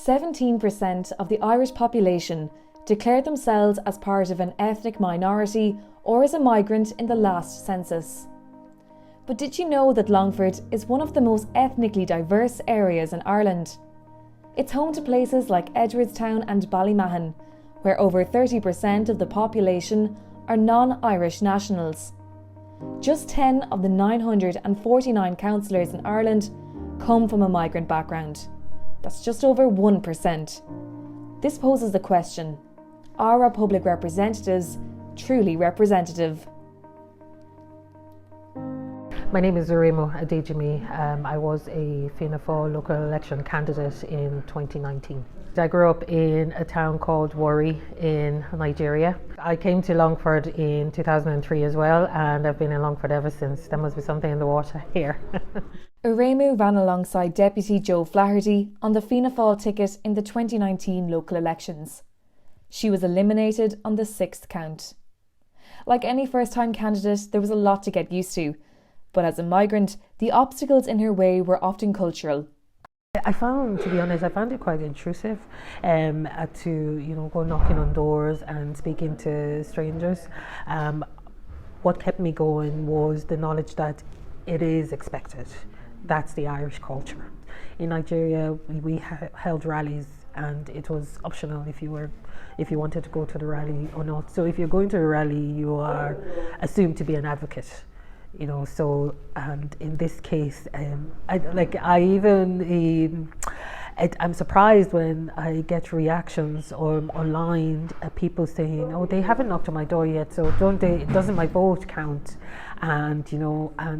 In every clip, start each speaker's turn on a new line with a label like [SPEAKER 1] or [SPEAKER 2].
[SPEAKER 1] 17% of the Irish population declared themselves as part of an ethnic minority or as a migrant in the last census. But did you know that Longford is one of the most ethnically diverse areas in Ireland? It's home to places like Edwardstown and Ballymahon, where over 30% of the population are non-Irish nationals. Just 10 of the 949 councillors in Ireland come from a migrant background. That's just over 1%. This poses the question, are our public representatives truly representative?
[SPEAKER 2] My name is Uruemu Adejinmi. I was a Fianna Fáil local election candidate in 2019. I grew up in a town called Warri in Nigeria. I came to Longford in 2003 as well, and I've been in Longford ever since. There must be something in the water here.
[SPEAKER 1] Uruemu ran alongside Deputy Joe Flaherty on the Fianna Fáil ticket in the 2019 local elections. She was eliminated on the 6th count. Like any first-time candidate, there was a lot to get used to. But as a migrant, the obstacles in her way were often cultural.
[SPEAKER 2] To be honest, I found it quite intrusive to go knocking on doors and speaking to strangers. What kept me going was the knowledge that it is expected. That's the Irish culture. In Nigeria, we held rallies, and it was optional if you wanted to go to the rally or not. So if you're going to a rally, you are assumed to be an advocate. And in this case, I'm surprised when I get reactions online, people saying, "Oh, they haven't knocked on my door yet, so doesn't my vote count?" And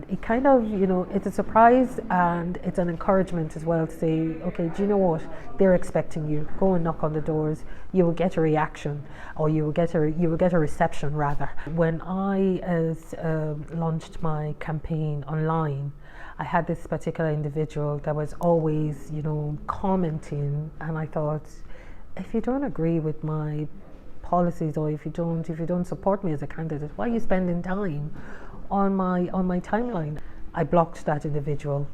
[SPEAKER 2] it kind of, it's a surprise and it's an encouragement as well to say, okay, do you know what? They're expecting you. Go and knock on the doors. You will get a reaction, or you will get a reception rather. When I launched my campaign online, I had this particular individual that was always, commenting, and I thought, if you don't agree with my policies, or if you don't support me as a candidate, why are you spending time on my timeline? I blocked that individual,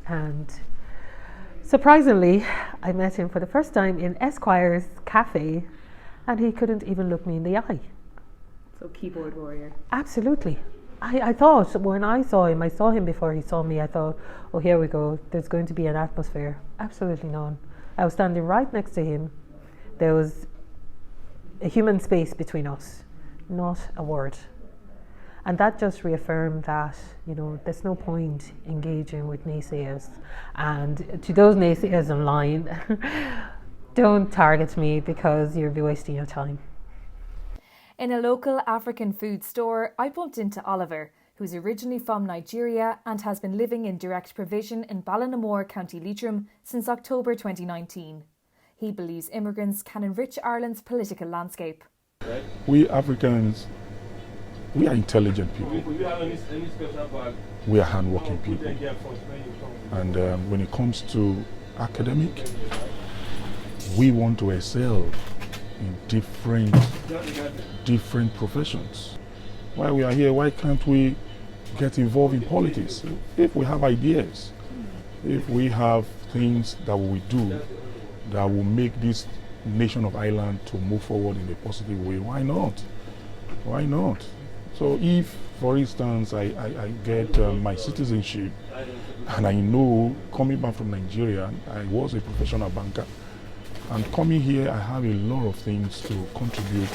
[SPEAKER 2] and surprisingly, I met him for the first time in Esquire's cafe, and he couldn't even look me in the eye.
[SPEAKER 1] So keyboard warrior.
[SPEAKER 2] Absolutely. I thought when I saw him before he saw me, I thought, oh, here we go, there's going to be an atmosphere. Absolutely none. I was standing right next to him. There was a human space between us, not a word. And that just reaffirmed that, there's no point engaging with naysayers. And to those naysayers online, don't target me because you'll be wasting your time.
[SPEAKER 1] In a local African food store, I bumped into Oliver, who's originally from Nigeria and has been living in direct provision in Ballinamore, County Leitrim since October 2019. He believes immigrants can enrich Ireland's political landscape.
[SPEAKER 3] We Africans, we are intelligent people. We are hardworking people. And when it comes to academic, we want to excel in different professions. While we are here, why can't we get involved in politics? If we have ideas, if we have things that we do that will make this nation of Ireland to move forward in a positive way, why not? Why not? So if, for instance, I get my citizenship, and I know, coming back from Nigeria, I was a professional banker, and coming here, I have a lot of things to contribute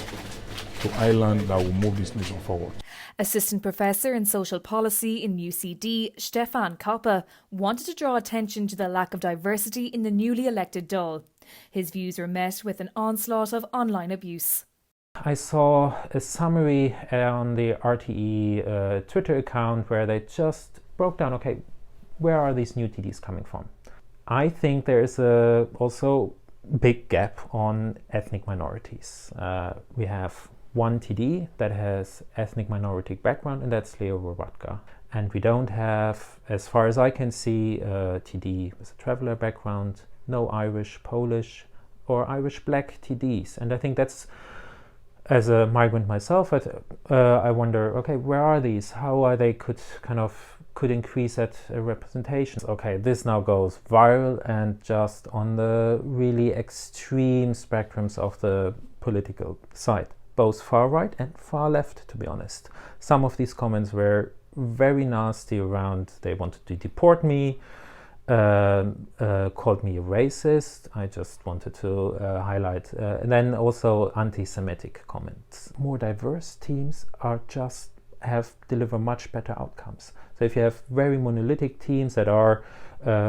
[SPEAKER 3] to Ireland that will move this nation forward.
[SPEAKER 1] Assistant Professor in Social Policy in UCD, Stefan Koppa, wanted to draw attention to the lack of diversity in the newly elected Dáil. His views were met with an onslaught of online abuse.
[SPEAKER 4] I saw a summary on the RTE Twitter account where they just broke down, okay, where are these new TDs coming from? I think there's also big gap on ethnic minorities. We have one TD that has ethnic minority background, and that's Leo Rowatka. And we don't have, as far as I can see, a TD with a traveller background, no Irish, Polish or Irish black TDs. And I think that's as a migrant myself, I wonder, okay, where are these? How are they could increase that representation? Okay, this now goes viral and just on the really extreme spectrums of the political side, both far right and far left, to be honest. Some of these comments were very nasty around, they wanted to deport me, called me a racist. I just wanted to highlight, and then also anti-Semitic comments. More diverse teams deliver much better outcomes. So if you have very monolithic teams that are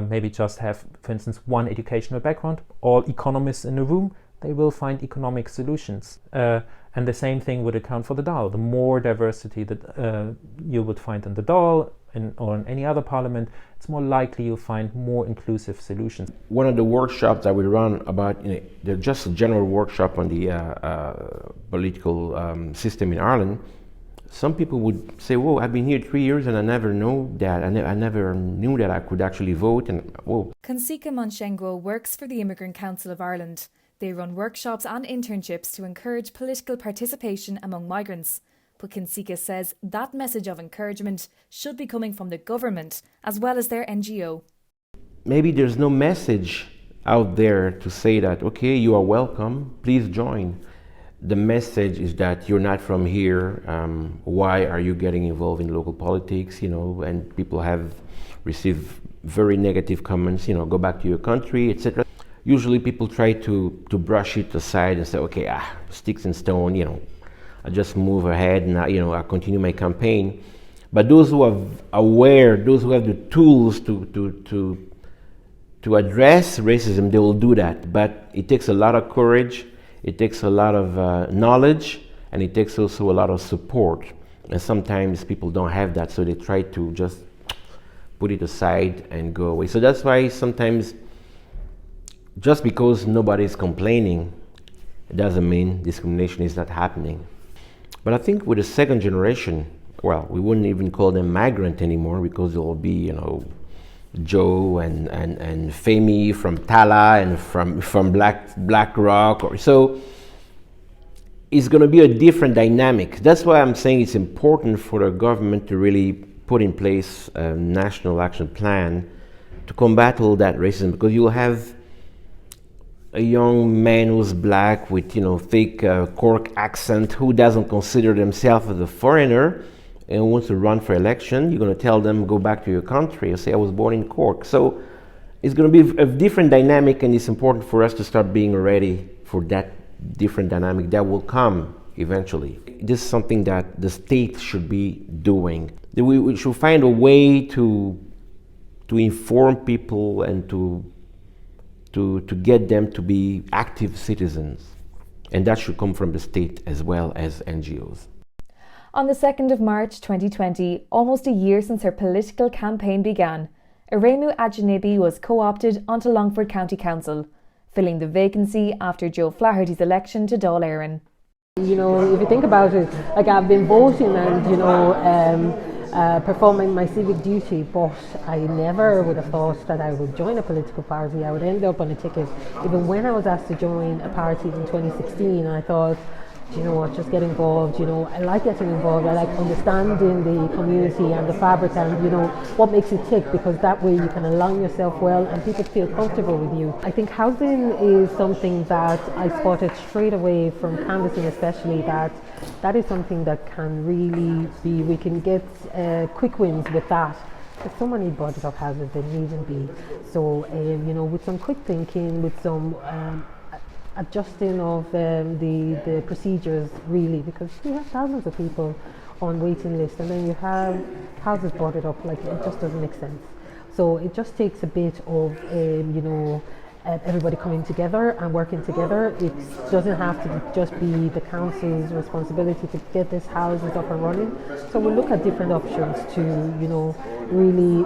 [SPEAKER 4] maybe just have, for instance, one educational background, all economists in the room, they will find economic solutions. And the same thing would account for the DAL. The more diversity that you would find in the DAL or in any other parliament, it's more likely you'll find more inclusive solutions.
[SPEAKER 5] One of the workshops that we run about, they're just a general workshop on the political system in Ireland. Some people would say, whoa, I've been here 3 years and I never knew that. I never knew that I could actually vote. And whoa.
[SPEAKER 1] Consika Monshengwo works for the Immigrant Council of Ireland. They run workshops and internships to encourage political participation among migrants. But Consika says that message of encouragement should be coming from the government as well as their NGO.
[SPEAKER 5] Maybe there's no message out there to say that, okay, you are welcome, please join. The message is that you're not from here, why are you getting involved in local politics, and people have received very negative comments, go back to your country, etc. Usually people try to brush it aside and say, okay, sticks and stone, I just move ahead and I continue my campaign. But those who are aware, those who have the tools to address racism, they will do that. But it takes a lot of courage, it takes a lot of knowledge, and it takes also a lot of support. And sometimes people don't have that, so they try to just put it aside and go away. So that's why sometimes, just because nobody's complaining, it doesn't mean discrimination is not happening. But I think with the second generation, well, we wouldn't even call them migrant anymore, because there will be, Joe and Femi from Tala and from Black Rock, so it's going to be a different dynamic. That's why I'm saying it's important for the government to really put in place a national action plan to combat all that racism, because you'll have a young man who's black with thick Cork accent, who doesn't consider themselves as a foreigner and wants to run for election. You're going to tell them, go back to your country, and say, I was born in Cork. So it's going to be a different dynamic, and it's important for us to start being ready for that different dynamic that will come eventually. This is something that the state should be doing. We should find a way to inform people and to get them to be active citizens. And that should come from the state as well as NGOs.
[SPEAKER 1] On the 2nd of March 2020, almost a year since her political campaign began, Uruemu Adejinmi was co-opted onto Longford County Council, filling the vacancy after Joe Flaherty's election to Dáil Éireann.
[SPEAKER 2] If you think about it, I've been voting and performing my civic duty, but I never would have thought that I would join a political party. I would end up on a ticket. Even when I was asked to join a party in 2016, I thought, just get involved. I like getting involved. I like understanding the community and the fabric and, what makes it tick, because that way you can align yourself well and people feel comfortable with you. I think housing is something that I spotted straight away from canvassing, especially that is something that can really be, we can get quick wins with that. There's so many boarded up houses that needn't be. So, with some quick thinking, with some adjusting of the procedures, really, because we have thousands of people on waiting lists, and then you have houses boarded up, it just doesn't make sense. So it just takes a bit of everybody coming together and working together. It doesn't have to just be the council's responsibility to get this houses up and running. So we'll look at different options to really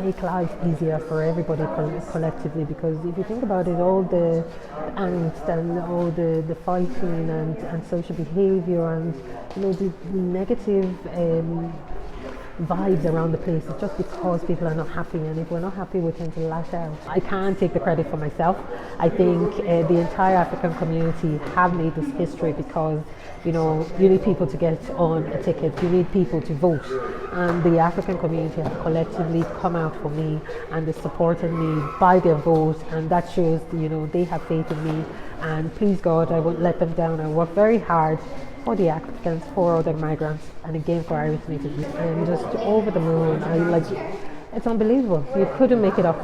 [SPEAKER 2] make life easier for everybody collectively, because if you think about it, all the angst and all the fighting and social behaviour and the negative vibes around the place. It's just because people are not happy, and if we're not happy, we tend to lash out. I can't take the credit for myself. I think the entire African community have made this history because, you know, you need people to get on a ticket, you need people to vote, and the African community have collectively come out for me and they supported me by their vote, and that shows, you know, they have faith in me, and please God, I won't let them down. I work very hard for the Africans, for other migrants, and again for Irish natives. I'm just over the moon. It's unbelievable. You couldn't make it up.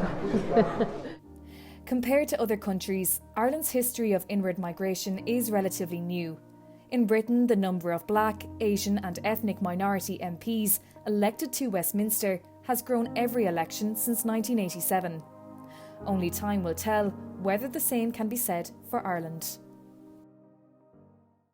[SPEAKER 1] Compared to other countries, Ireland's history of inward migration is relatively new. In Britain, the number of Black, Asian and ethnic minority MPs elected to Westminster has grown every election since 1987. Only time will tell whether the same can be said for Ireland.